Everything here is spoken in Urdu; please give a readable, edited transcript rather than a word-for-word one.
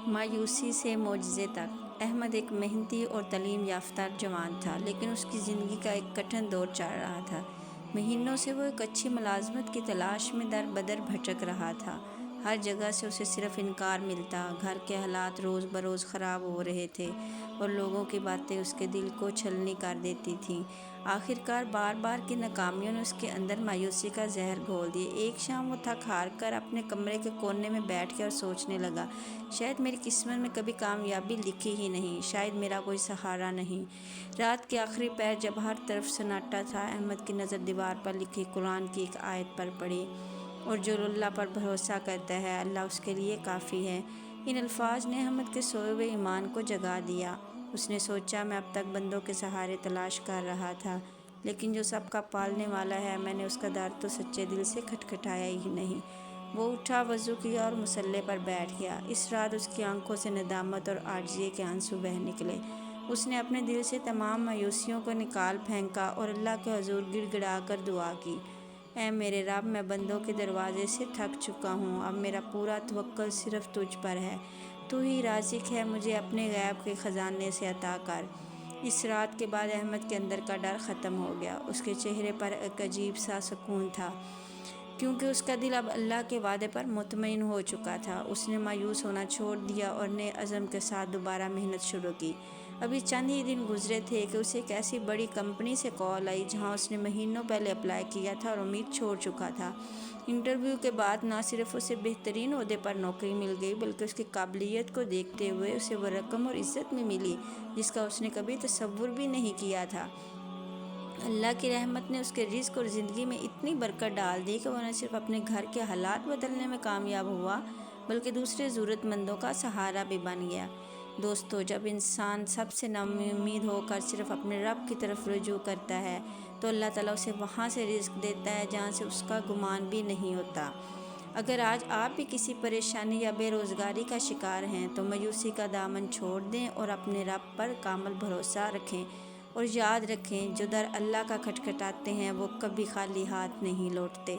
مایوسی سے معجزے تک۔ احمد ایک محنتی اور تعلیم یافتہ جوان تھا، لیکن اس کی زندگی کا ایک کٹھن دور چل رہا تھا۔ مہینوں سے وہ ایک اچھی ملازمت کی تلاش میں در بدر بھٹک رہا تھا۔ ہر جگہ سے اسے صرف انکار ملتا۔ گھر کے حالات روز بروز خراب ہو رہے تھے اور لوگوں کی باتیں اس کے دل کو چھلنی کر دیتی تھیں۔ آخرکار بار بار کی ناکامیوں نے اس کے اندر مایوسی کا زہر گھول دیا۔ ایک شام وہ تھک ہار کر اپنے کمرے کے کونے میں بیٹھ گیا اور سوچنے لگا، شاید میری قسمت میں کبھی کامیابی لکھی ہی نہیں، شاید میرا کوئی سہارا نہیں۔ رات کے آخری پہر جب ہر طرف سناٹا تھا، احمد کی نظر دیوار پر لکھی قرآن کی ایک آیت پر پڑی، اور جو اللہ پر بھروسہ کرتا ہے اللہ اس کے لیے کافی ہے۔ ان الفاظ نے احمد کے سوئے ہوئے ایمان کو جگا دیا۔ اس نے سوچا، میں اب تک بندوں کے سہارے تلاش کر رہا تھا، لیکن جو سب کا پالنے والا ہے، میں نے اس کا در تو سچے دل سے کھٹکھٹایا ہی نہیں۔ وہ اٹھا، وضو کیا اور مصلی پر بیٹھ گیا۔ اس رات اس کی آنکھوں سے ندامت اور عاجزی کے آنسو بہہ نکلے۔ اس نے اپنے دل سے تمام مایوسیوں کو نکال پھینکا اور اللہ کے حضور گڑ گڑا کر دعا کی، اے میرے رب، میں بندوں کے دروازے سے تھک چکا ہوں، اب میرا پورا توکل صرف تجھ پر ہے۔ تو ہی رازق ہے، مجھے اپنے غیب کے خزانے سے عطا کر۔ اس رات کے بعد احمد کے اندر کا ڈر ختم ہو گیا۔ اس کے چہرے پر ایک عجیب سا سکون تھا، کیونکہ اس کا دل اب اللہ کے وعدے پر مطمئن ہو چکا تھا۔ اس نے مایوس ہونا چھوڑ دیا اور نئے عزم کے ساتھ دوبارہ محنت شروع کی۔ ابھی چند ہی دن گزرے تھے کہ اسے ایک ایسی بڑی کمپنی سے کال آئی جہاں اس نے مہینوں پہلے اپلائی کیا تھا اور امید چھوڑ چکا تھا۔ انٹرویو کے بعد نہ صرف اسے بہترین عہدے پر نوکری مل گئی، بلکہ اس کی قابلیت کو دیکھتے ہوئے اسے وہ رقم اور عزت بھی ملی جس کا اس نے کبھی تصور بھی نہیں کیا تھا۔ اللہ کی رحمت نے اس کے رزق اور زندگی میں اتنی برکت ڈال دی کہ وہ نہ صرف اپنے گھر کے حالات بدلنے میں کامیاب ہوا، بلکہ دوسرے ضرورت مندوں کا سہارا بھی بن گیا۔ دوستو، جب انسان سب سے نا امید ہو کر صرف اپنے رب کی طرف رجوع کرتا ہے تو اللہ تعالیٰ اسے وہاں سے رزق دیتا ہے جہاں سے اس کا گمان بھی نہیں ہوتا۔ اگر آج آپ بھی کسی پریشانی یا بے روزگاری کا شکار ہیں تو مایوسی کا دامن چھوڑ دیں اور اپنے رب پر کامل بھروسہ رکھیں، اور یاد رکھیں، جو در اللہ کا کھٹکھٹاتے ہیں وہ کبھی خالی ہاتھ نہیں لوٹتے۔